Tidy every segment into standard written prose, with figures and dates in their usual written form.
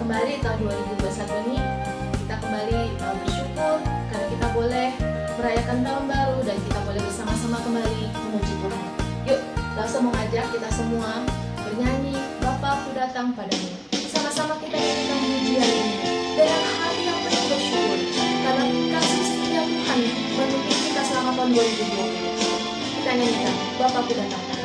kembali tahun 2021 ini kita kembali bersyukur karena kita boleh merayakan tahun baru dan kita boleh bersama-sama kembali memuji Tuhan. Yuk, langsung mengajak kita semua bernyanyi Bapa Ku Datang Padamu. Sama-sama kita nyanyikan pujian ini dengan hati yang penuh bersyukur karena kasih setia Tuhan memimpin kita selama tahun 2020. Kita nyanyikan Bapa Ku Datang Padamu.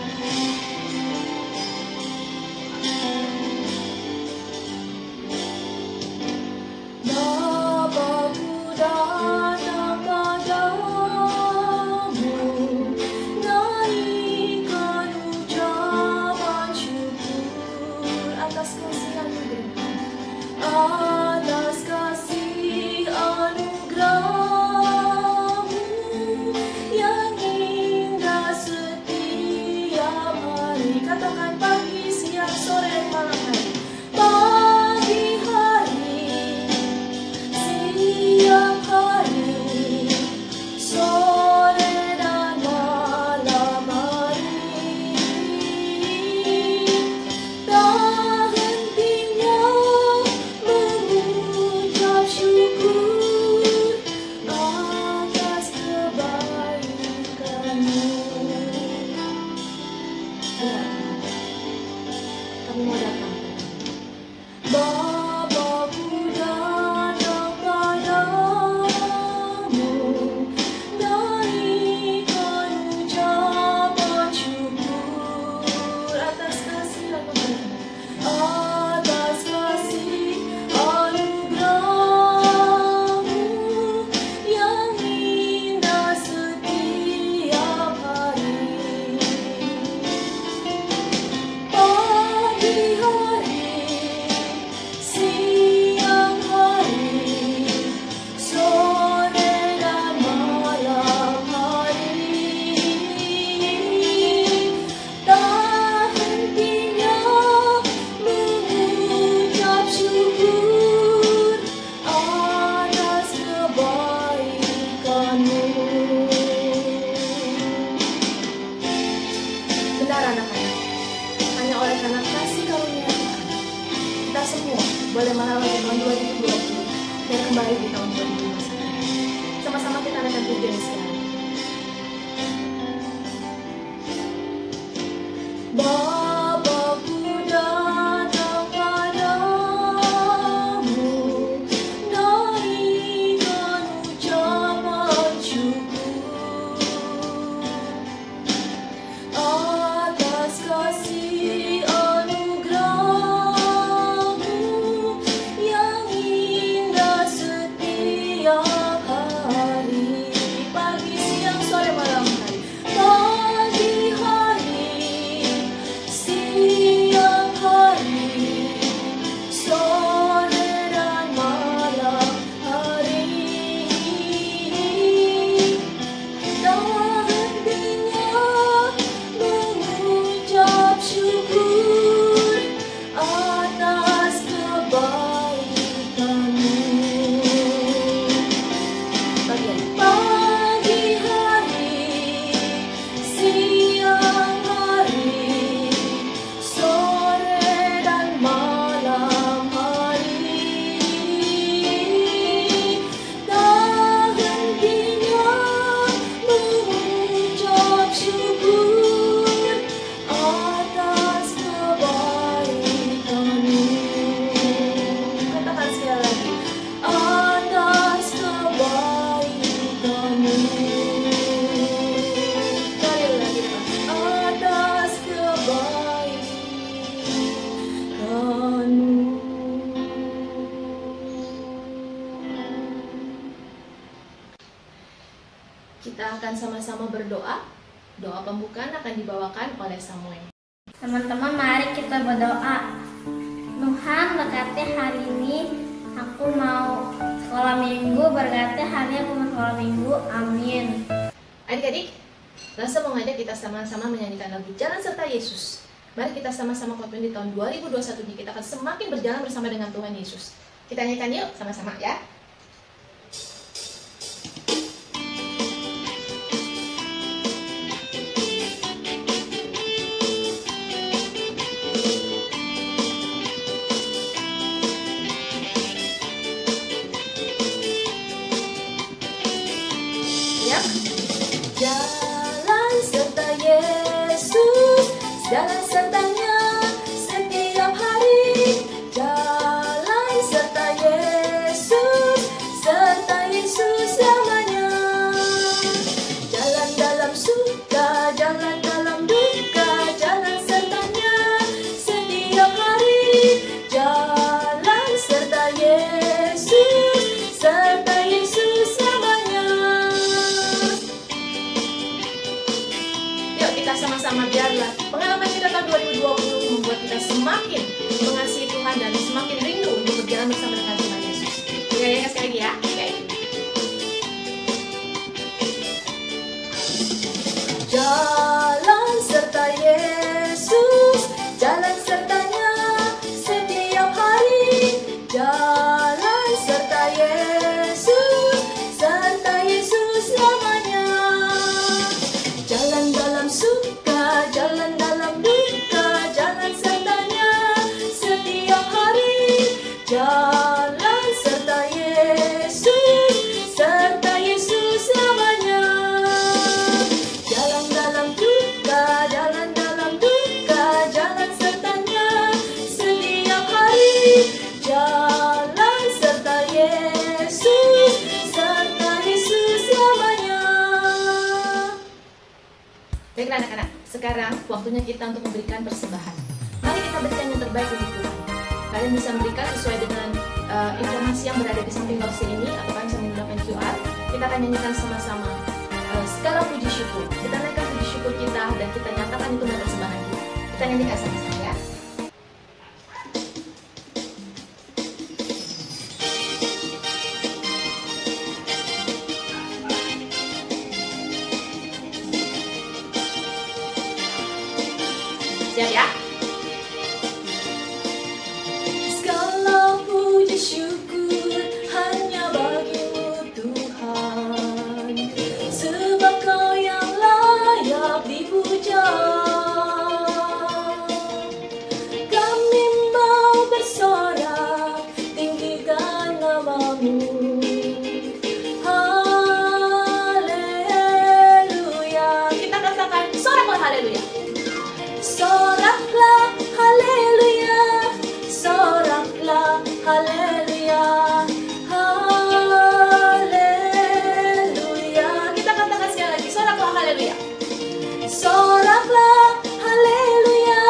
Boleh melewati tahun 2020 dan kembali di tahun 2021. Sama-sama kita akan pujian sekarang. Kita akan sama-sama berdoa. Doa pembukaan akan dibawakan oleh Samuel. Teman-teman, mari kita berdoa. Tuhan, berkati hari ini aku mau sekolah minggu, berkati hari ini aku mau sekolah minggu. Amin. Adik-adik, langsung mengajak kita sama-sama menyanyikan lagu Jalan Serta Yesus. Mari kita sama-sama khotbah di tahun 2021 ini. Kita akan semakin berjalan bersama dengan Tuhan Yesus. Kita nyanyikan yuk sama-sama ya. berjalan bersama dengan Tuhan Yesus. Ya, sekali lagi ya. Oke. Jalan serta Yesus, jalan sertanya setiap hari. Jalan serta Yesus selamanya. Jalan dalam suka, jalan dalam duka, jalan sertanya setiap hari. Jalan serta Yesus selamanya. Jalan dalam duka, jalan dalam duka, jalan sertanya setiap hari. Jalan serta Yesus selamanya. Baiklah anak-anak, sekarang waktunya kita untuk memberikan persembahan. Mari kita berikan yang terbaik untuk Tuhan. Kalian bisa memberikan sesuai dengan informasi yang berada di samping box ini, atau kalian bisa menggunakan QR. Kita akan nyanyikan sama-sama segala puji syukur. Kita naikkan puji syukur kita dan kita nyatakan itu dengan persembahan kita. Kita nyanyikan sama-sama ya. Siap ya? Segala puji syukur hanya bagimu Tuhan, sebab Kau yang layak dipuja. Kami mau bersorak, tinggikan nama-Mu. Haleluya. Kita katakan soraklah haleluya. Soraklah haleluya, soraklah haleluya, haleluya. Kita katakan sekali lagi, soraklah haleluya. Soraklah haleluya,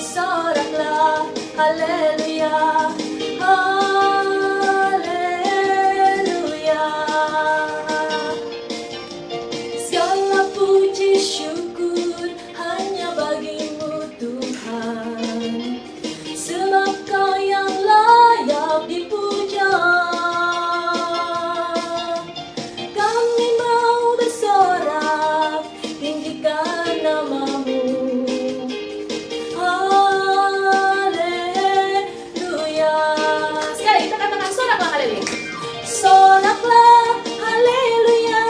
soraklah haleluya, haleluya. Segala puji syukur hanya bagimu Tuhan, sebab Kau yang layak dipuja. Kami mau bersorak, tinggikan nama-Mu. Haleluya. Sekali kita katakan soraklah haleluya. Soraklah haleluya,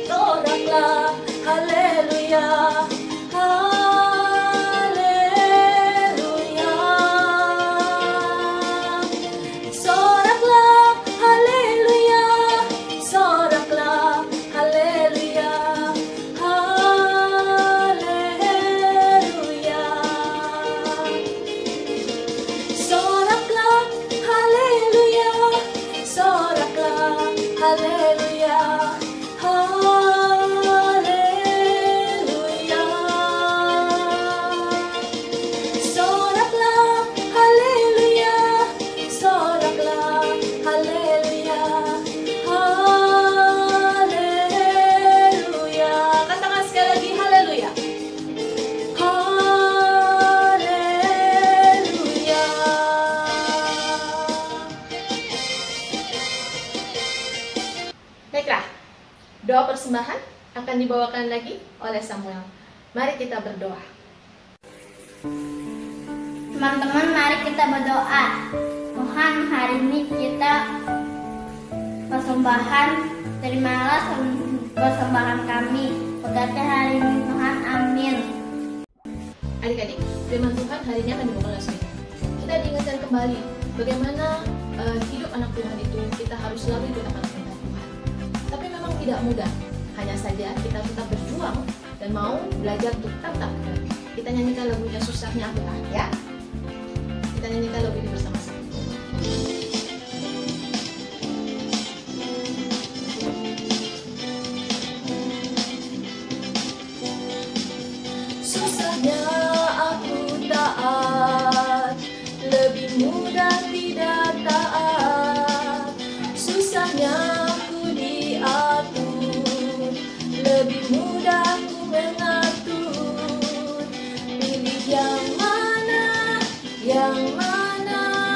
soraklah haleluya, haleluya. Soraklah haleluya, soraklah haleluya, haleluya. Soraklah haleluya, soraklah haleluya, haleluya. Soraklah haleluya, soraklah haleluya, haleluya. Katakan sekali lagi haleluya. Haleluya. Baiklah, doa persembahan akan dibawakan lagi oleh Samuel. Mari kita berdoa. Teman-teman, mari kita berdoa. Tuhan, hari ini kita persembahan, terimalah persembahan kami. Berkati hari ini Tuhan, amin. Adik-adik, firman Tuhan hari ini akan dibawakan oleh Samuel. Kita diingatkan kembali bagaimana hidup anak Tuhan itu kita harus selalu ikut amanat perintah Tuhan. Tapi memang tidak mudah. Hanya saja kita tetap berjuang dan mau belajar untuk tetap. Kita nyanyikan lagunya Susahnya Akulah ya. Kita nyanyikan lagu ini bersama-sama. Susahnya aku taat, lebih mudah tidak taat. Susahnya aku diatur, lebih mudah ku mengatur. Pilih yang mana, yang mana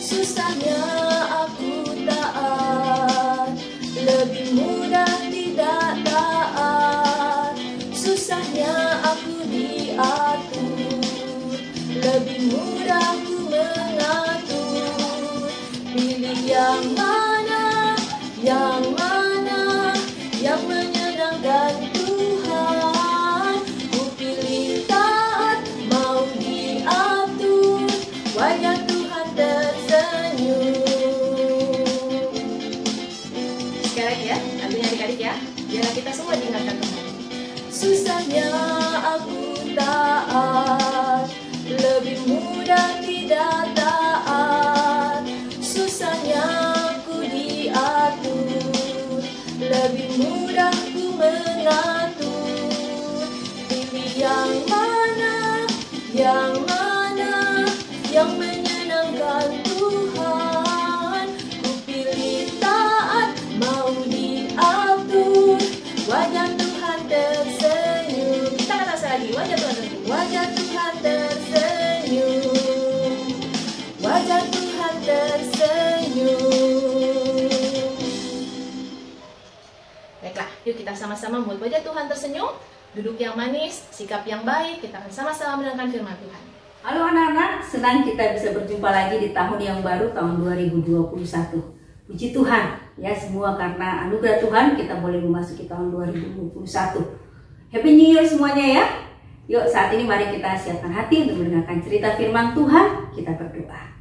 susahnya aku taat, lebih mudah tidak taat. Susahnya aku diatur, lebih mudah ku mengatur. Pilih yang mana, yang mana, yang menyenangkan Tuhan. Ku pilih taat, mau diatur, wajah Tuhan tersenyum. Sekali lagi ya, artinya adik-adik ya, biar kita semua diingatkan Tuhan. Susahnya aku taat, lebih mudah tidak taat. Susahnya ku diatur, lebih mudah ku mengatur. Pilih yang mana, yang mana, yang menyenangkan Tuhan. Ku pilih taat, mau diatur, wajah Tuhan tersenyum. Kita kata lagi, wajah Tuhan tersenyum. Wajah Tuhan tersenyum, wajah Tuhan tersenyum. Baiklah, yuk kita sama-sama membuat wajah Tuhan tersenyum. Duduk yang manis, sikap yang baik. Kita akan sama-sama mendengarkan firman Tuhan. Halo anak-anak, senang kita bisa berjumpa lagi di tahun yang baru, tahun 2021. Puji Tuhan, ya semua karena anugerah Tuhan kita boleh memasuki tahun 2021. Happy New Year semuanya ya. Yuk saat ini mari kita siapkan hati untuk mendengarkan cerita firman Tuhan. Kita berdoa.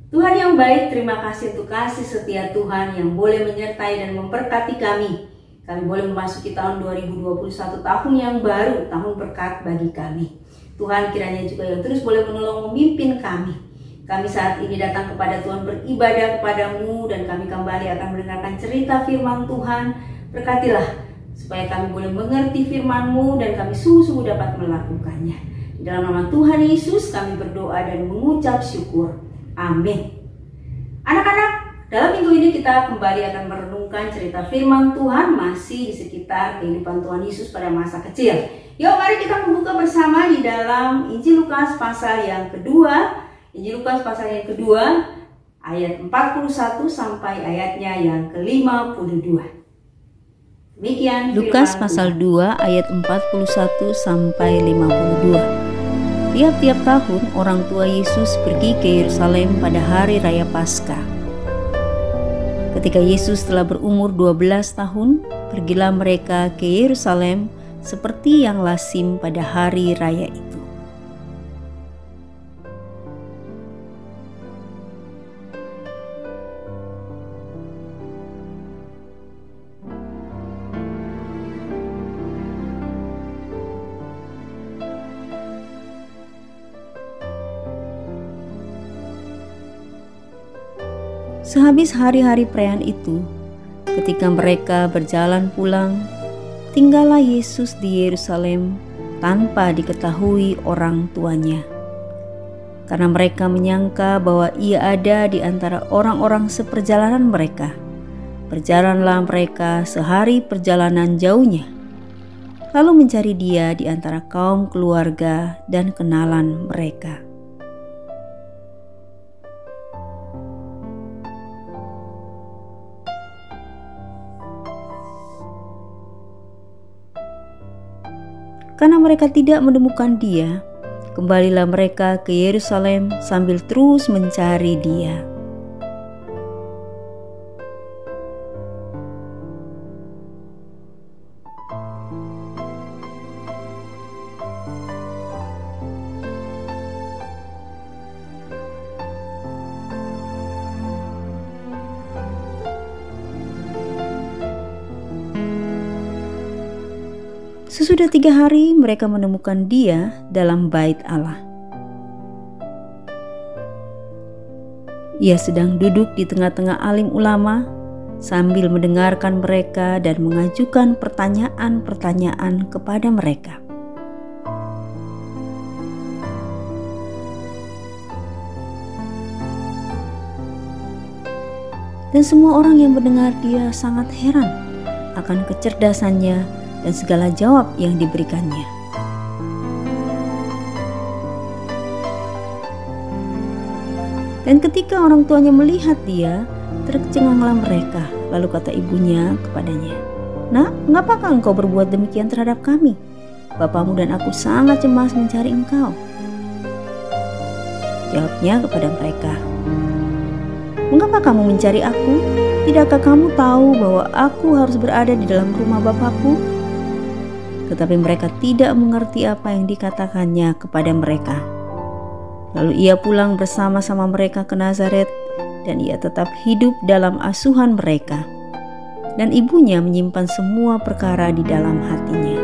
Tuhan yang baik, terima kasih untuk kasih setia Tuhan yang boleh menyertai dan memberkati kami. Kami boleh memasuki tahun 2021, tahun yang baru, tahun berkat bagi kami. Tuhan kiranya juga yang terus boleh menolong memimpin kami. Kami saat ini datang kepada Tuhan beribadah kepadamu dan kami kembali akan mendengarkan cerita firman Tuhan. Berkatilah supaya kami boleh mengerti firman-Mu dan kami sungguh-sungguh dapat melakukannya. Di dalam nama Tuhan Yesus kami berdoa dan mengucap syukur. Amin. Anak-anak, dalam minggu ini kita kembali akan merenungkan cerita firman Tuhan masih di sekitar kehidupan Tuhan Yesus pada masa kecil. Yuk mari kita membuka bersama di dalam Injil Lukas pasal yang kedua. Injil Lukas pasal yang kedua ayat 41 sampai ayatnya yang ke-52. Demikian Lukas pasal 2 ayat 41 sampai 52. Tiap-tiap tahun orang tua Yesus pergi ke Yerusalem pada hari raya Paskah. Ketika Yesus telah berumur 12 tahun, pergilah mereka ke Yerusalem seperti yang lazim pada hari raya itu. Sehabis hari-hari perayaan itu, ketika mereka berjalan pulang, tinggallah Yesus di Yerusalem tanpa diketahui orang tuanya. Karena mereka menyangka bahwa ia ada di antara orang-orang seperjalanan mereka. Berjalanlah mereka sehari perjalanan jauhnya, lalu mencari dia di antara kaum keluarga dan kenalan mereka. Karena mereka tidak menemukan dia, kembalilah mereka ke Yerusalem sambil terus mencari dia. Sesudah 3 hari mereka menemukan dia dalam bait Allah. Ia sedang duduk di tengah-tengah alim ulama sambil mendengarkan mereka dan mengajukan pertanyaan-pertanyaan kepada mereka. Dan semua orang yang mendengar dia sangat heran akan kecerdasannya dan segala jawab yang diberikannya. Dan ketika orang tuanya melihat dia, tercenganglah mereka. Lalu kata ibunya kepadanya, "Nak, mengapakah engkau berbuat demikian terhadap kami? Bapamu dan aku sangat cemas mencari engkau." Jawabnya kepada mereka, "Mengapa kamu mencari aku? Tidakkah kamu tahu bahwa aku harus berada di dalam rumah Bapakku?" Tetapi mereka tidak mengerti apa yang dikatakannya kepada mereka. Lalu ia pulang bersama-sama mereka ke Nazaret, dan ia tetap hidup dalam asuhan mereka. Dan ibunya menyimpan semua perkara di dalam hatinya.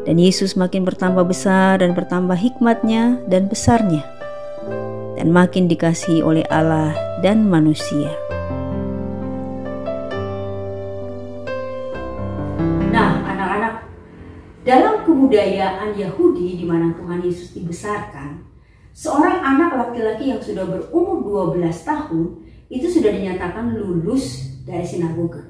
Dan Yesus makin bertambah besar dan bertambah hikmatnya dan besarnya, dan makin dikasihi oleh Allah dan manusia. Nah, anak-anak, dalam kebudayaan Yahudi di mana Tuhan Yesus dibesarkan, seorang anak laki-laki yang sudah berumur 12 tahun itu sudah dinyatakan lulus dari sinagoga.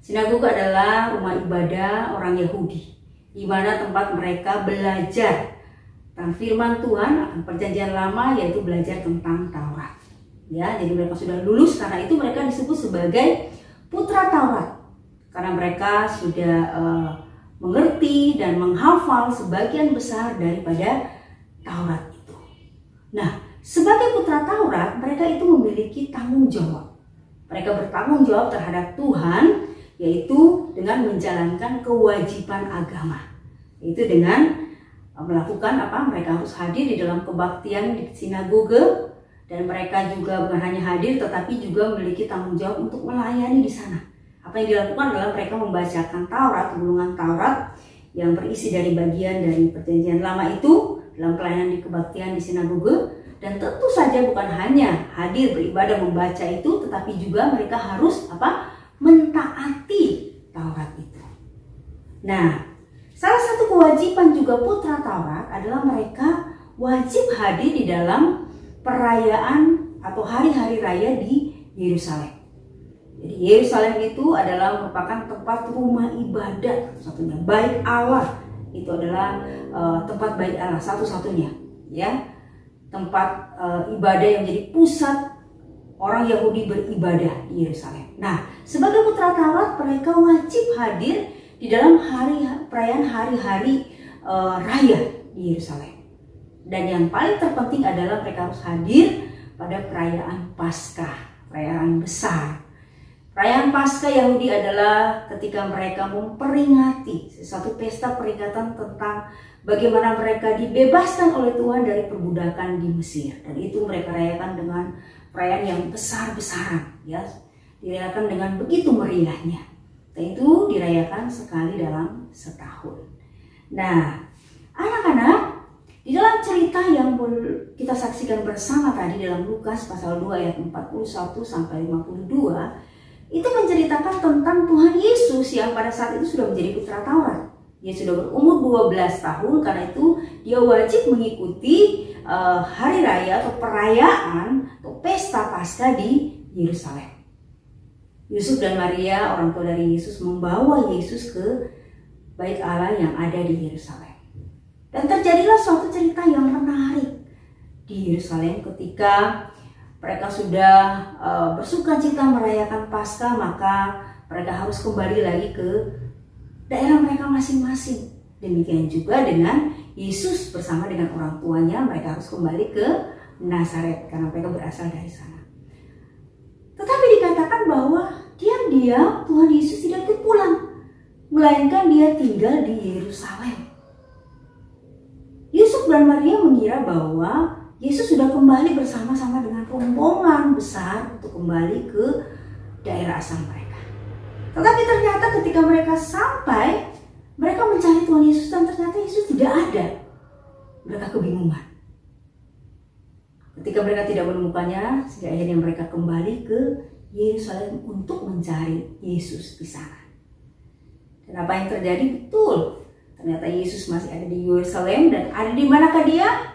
Sinagoga adalah rumah ibadah orang Yahudi, di mana tempat mereka belajar tentang firman Tuhan akan perjanjian lama, yaitu belajar tentang Taurat. Ya, jadi mereka sudah lulus, karena itu mereka disebut sebagai putra Taurat, karena mereka sudah mengerti dan menghafal sebagian besar daripada Taurat itu. Nah, sebagai putra Taurat, mereka itu memiliki tanggung jawab. Mereka bertanggung jawab terhadap Tuhan, yaitu dengan menjalankan kewajiban agama, yaitu dengan melakukan apa? Mereka harus hadir di dalam kebaktian di sinagoga, dan mereka juga bukan hanya hadir, tetapi juga memiliki tanggung jawab untuk melayani di sana. Apa yang dilakukan adalah mereka membacakan Taurat, gulungan Taurat yang berisi dari bagian dari perjanjian lama itu dalam pelayanan di kebaktian di sinagoga. Dan tentu saja bukan hanya hadir beribadah membaca itu, tetapi juga mereka harus apa? Mentaati Taurat itu. Nah, salah satu kewajiban juga putra Taurat adalah mereka wajib hadir di dalam perayaan atau hari-hari raya di Yerusalem. Jadi Yerusalem itu adalah merupakan tempat rumah ibadat satu-satunya, bait Allah. Itu adalah tempat bait Allah satu-satunya, ya, tempat ibadah yang menjadi pusat orang Yahudi beribadah di Yerusalem. Nah, sebagai putra Taurat mereka wajib hadir di dalam perayaan hari-hari raya di Yerusalem. Dan yang paling terpenting adalah mereka harus hadir pada perayaan Paskah, perayaan besar. Perayaan Paskah Yahudi adalah ketika mereka memperingati sesuatu pesta peringatan tentang bagaimana mereka dibebaskan oleh Tuhan dari perbudakan di Mesir. Dan itu mereka rayakan dengan perayaan yang besar-besaran, ya, dirayakan dengan begitu meriahnya. Dan itu dirayakan sekali dalam setahun. Nah, anak-anak, di dalam cerita yang kita saksikan bersama tadi dalam Lukas pasal 2 ayat 41 sampai 52, itu menceritakan tentang Tuhan Yesus yang pada saat itu sudah menjadi putra Taurat. Dia sudah berumur 12 tahun, karena itu dia wajib mengikuti hari raya atau perayaan atau pesta Paskah di Yerusalem. Yusuf dan Maria, orang tua dari Yesus, membawa Yesus ke bait Allah yang ada di Yerusalem. Dan terjadilah suatu cerita yang menarik di Yerusalem ketika mereka sudah bersukacita merayakan Paskah, maka mereka harus kembali lagi ke daerah mereka masing-masing. Demikian juga dengan Yesus bersama dengan orang tuanya, mereka harus kembali ke Nazaret karena mereka berasal dari sana. Tetapi dikatakan bahwa diam-diam Tuhan Yesus tidak ikut pulang, melainkan dia tinggal di Yerusalem. Yusuf dan Maria mengira bahwa Yesus sudah kembali bersama-sama dengan rombongan besar untuk kembali ke daerah asal mereka. Tetapi ternyata ketika mereka sampai, mereka mencari Tuhan Yesus dan ternyata Yesus tidak ada. Mereka kebingungan. Ketika mereka tidak menemukannya, sehingga akhirnya mereka kembali ke Yerusalem untuk mencari Yesus di sana. Dan apa yang terjadi? Betul, ternyata Yesus masih ada di Yerusalem. Dan ada di manakah dia?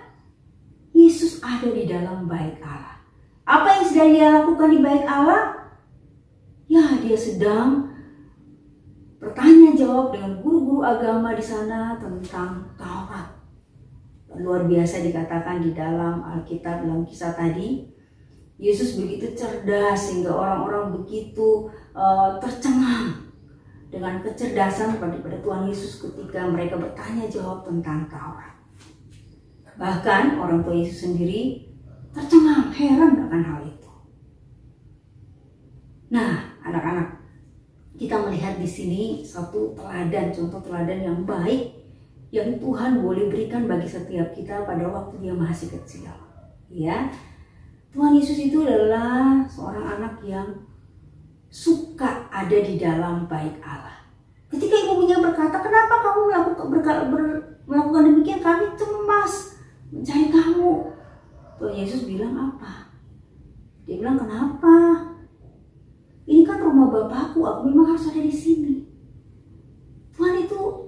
Yesus ada di dalam bait Allah. Apa yang sedang dia lakukan di bait Allah? Ya, dia sedang bertanya jawab dengan guru-guru agama di sana tentang Taurat. Dan luar biasa dikatakan di dalam Alkitab, dalam kisah tadi, Yesus begitu cerdas sehingga orang-orang begitu tercengang dengan kecerdasan pada Tuhan Yesus ketika mereka bertanya jawab tentang Taurat. Bahkan orang tua Yesus sendiri tercengang, heran akan hal itu. Nah, anak-anak, kita melihat di sini satu teladan, contoh teladan yang baik yang Tuhan boleh berikan bagi setiap kita pada waktu dia masih kecil. Ya, Tuhan Yesus itu adalah seorang anak yang suka ada di dalam bait Allah. Ketika ibunya berkata, kenapa kamu melakukan demikian? Kami cemas mencari kamu. Tuhan Yesus bilang apa? Dia bilang, kenapa? Ini kan rumah Bapakku, aku memang harus ada di sini.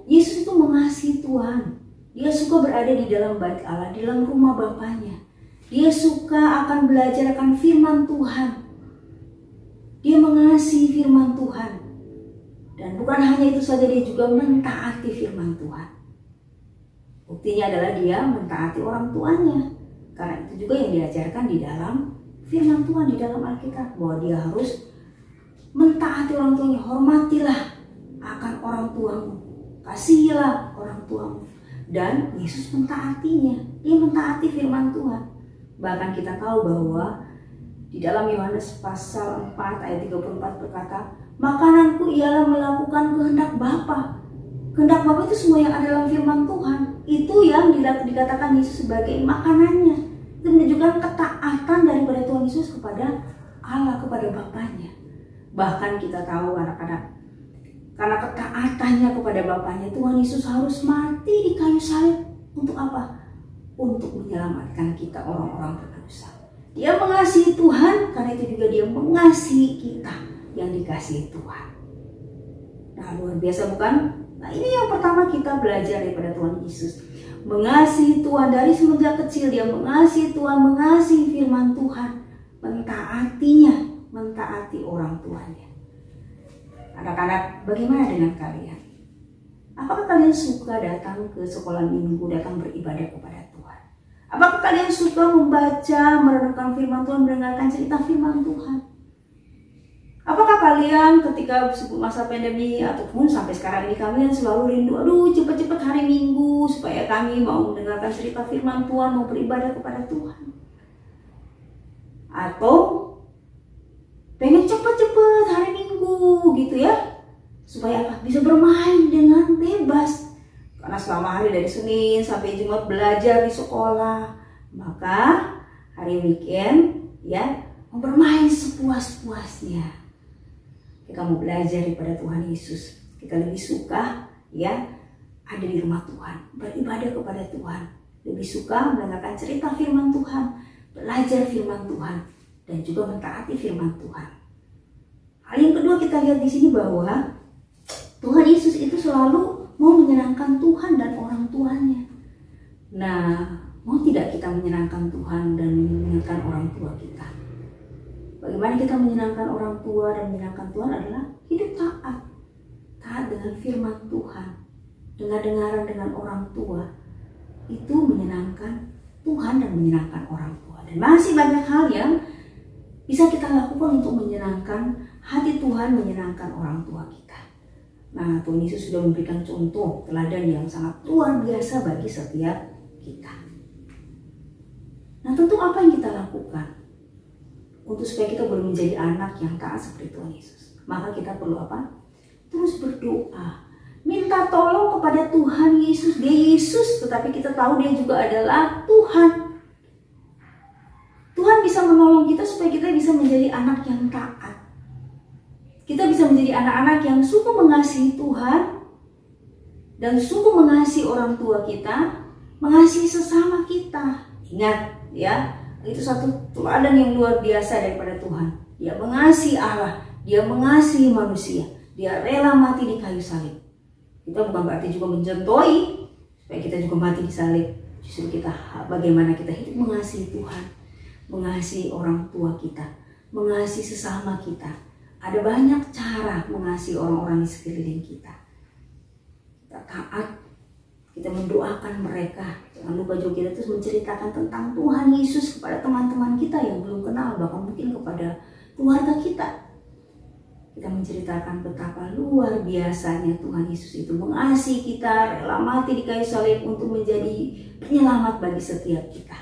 Yesus itu mengasihi Tuhan. Dia suka berada di dalam bait Allah, di dalam rumah Bapaknya. Dia suka akan belajar akan firman Tuhan. Dia mengasihi firman Tuhan. Dan bukan hanya itu saja, dia juga mentaati firman Tuhan. Buktinya adalah dia mentaati orang tuanya. Karena itu juga yang diajarkan di dalam firman Tuhan, di dalam Alkitab. Bahwa dia harus mentaati orang tuanya. Hormatilah akan orang tuamu. Kasihilah orang tuamu. Dan Yesus mentaatinya. Dia mentaati firman Tuhan. Bahkan kita tahu bahwa di dalam Yohanes pasal 4 ayat 34 berkata, makananku ialah melakukan kehendak Bapa. Kehendak Bapa itu semua yang ada dalam firman Tuhan. Itu yang dikatakan Yesus sebagai makanannya. Itu menunjukkan ketaatan daripada Tuhan Yesus kepada Allah, kepada Bapaknya. Bahkan kita tahu anak-anak, karena ketaatannya kepada Bapaknya, Tuhan Yesus harus mati di kayu salib. Untuk apa? Untuk menyelamatkan kita orang-orang berdosa. Dia mengasihi Tuhan, karena itu juga dia mengasihi kita yang dikasihi Tuhan. Nah, luar biasa bukan? Nah, ini yang pertama kita belajar daripada Tuhan Yesus. Mengasihi Tuhan dari semenjak kecil, dia mengasihi Tuhan, mengasihi firman Tuhan, mentaatinya, mentaati orang tuanya. Anak-anak, bagaimana dengan kalian? Apakah kalian suka datang ke sekolah minggu, datang beribadah kepada Tuhan? Apakah kalian suka membaca, merenungkan firman Tuhan, mendengarkan cerita firman Tuhan? Apakah kalian ketika masa pandemi ataupun sampai sekarang ini kalian selalu rindu, aduh cepat-cepat hari Minggu supaya kami mau mendengarkan cerita firman Tuhan, mau beribadah kepada Tuhan? Atau pengen cepat-cepat hari Minggu gitu ya, supaya apa? Bisa bermain dengan bebas. Karena selama hari dari Senin sampai Jumat belajar di sekolah, maka hari weekend ya mau bermain sepuas-puasnya. Kita mau belajar daripada Tuhan Yesus. Kita lebih suka ya ada di rumah Tuhan, beribadah kepada Tuhan. Lebih suka mendengarkan cerita firman Tuhan, belajar firman Tuhan, dan juga mentaati firman Tuhan. Hal yang kedua kita lihat di sini bahwa Tuhan Yesus itu selalu mau menyenangkan Tuhan dan orang tuanya. Nah, mau tidak kita menyenangkan Tuhan dan menyenangkan orang tua kita? Bagaimana kita menyenangkan orang tua dan menyenangkan Tuhan adalah hidup taat. Taat dengan firman Tuhan. Dengar-dengaran dengan orang tua. Itu menyenangkan Tuhan dan menyenangkan orang tua. Dan masih banyak hal yang bisa kita lakukan untuk menyenangkan hati Tuhan, menyenangkan orang tua kita. Nah, Tuhan Yesus sudah memberikan contoh teladan yang sangat luar biasa bagi setiap kita. Nah, tentu apa yang kita lakukan untuk supaya kita boleh menjadi anak yang taat seperti Tuhan Yesus? Maka kita perlu apa? Terus berdoa, minta tolong kepada Tuhan Yesus. Dia Yesus, tetapi kita tahu dia juga adalah Tuhan. Tuhan bisa menolong kita supaya kita bisa menjadi anak yang taat. Kita bisa menjadi anak-anak yang sungguh mengasihi Tuhan dan sungguh mengasihi orang tua kita, mengasihi sesama kita. Ingat ya, itu satu teladan yang luar biasa daripada Tuhan. Dia mengasihi Allah, dia mengasihi manusia, dia rela mati di kayu salib. Kita bukan berarti juga mencontohi supaya kita juga mati di salib. Justru kita bagaimana kita hidup mengasihi Tuhan, mengasihi orang tua kita, mengasihi sesama kita. Ada banyak cara mengasihi orang-orang di sekeliling kita. Kita taat, Kita mendoakan mereka. Jangan lupa juga kita terus menceritakan tentang Tuhan Yesus kepada teman-teman kita yang belum kenal, bahkan mungkin kepada keluarga kita. Kita menceritakan betapa luar biasanya Tuhan Yesus itu mengasihi kita, rela mati di kayu salib untuk menjadi penyelamat bagi setiap kita.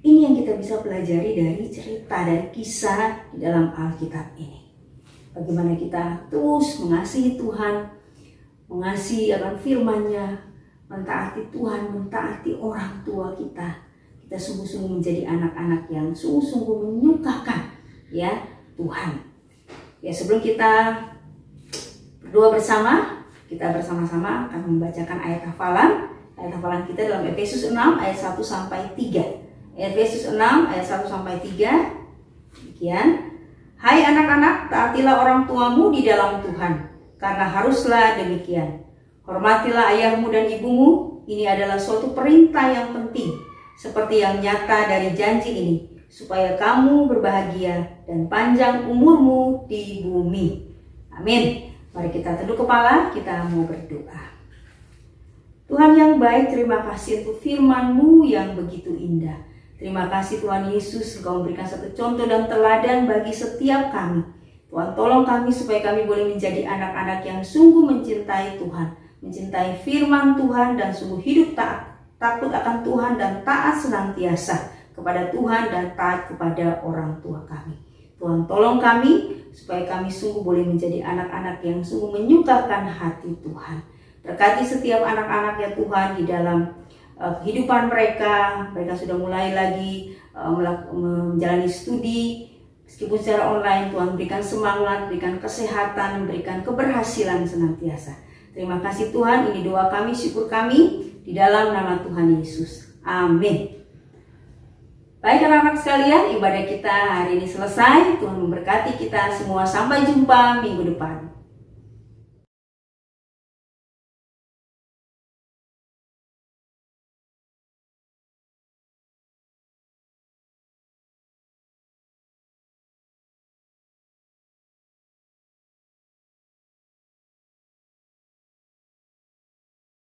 Ini yang kita bisa pelajari dari cerita, dari kisah di dalam Alkitab ini. Bagaimana kita terus mengasihi Tuhan, mengasihi akan firman-Nya, mentaati Tuhan, mentaati orang tua kita. Kita sungguh-sungguh menjadi anak-anak yang sungguh-sungguh menyukakan ya Tuhan. Ya, sebelum kita berdoa bersama, kita bersama-sama akan membacakan ayat hafalan. Ayat hafalan kita dalam Efesus 6 ayat 1 sampai 3. Efesus 6 ayat 1 sampai 3. Demikian. Hai anak-anak, taatilah orang tuamu di dalam Tuhan, karena haruslah demikian. Hormatilah ayahmu dan ibumu, ini adalah suatu perintah yang penting, seperti yang nyata dari janji ini, supaya kamu berbahagia dan panjang umurmu di bumi. Amin. Mari kita tunduk kepala, kita mau berdoa. Tuhan yang baik, terima kasih untuk firman-Mu yang begitu indah. Terima kasih Tuhan Yesus, Engkau memberikan satu contoh dan teladan bagi setiap kami. Tuhan, tolong kami supaya kami boleh menjadi anak-anak yang sungguh mencintai Tuhan, mencintai firman Tuhan, dan sungguh hidup takut akan Tuhan dan taat senantiasa kepada Tuhan dan taat kepada orang tua kami. Tuhan, tolong kami supaya kami sungguh boleh menjadi anak-anak yang sungguh menyukakan hati Tuhan. Berkati setiap anak-anak ya Tuhan di dalam kehidupan mereka sudah mulai lagi menjalani studi meskipun secara online. Tuhan, berikan semangat, berikan kesehatan, berikan keberhasilan senantiasa. Terima kasih Tuhan, ini doa kami, syukur kami di dalam nama Tuhan Yesus. Amin. Baik anak-anak sekalian, ibadah kita hari ini selesai. Tuhan memberkati kita semua, sampai jumpa minggu depan.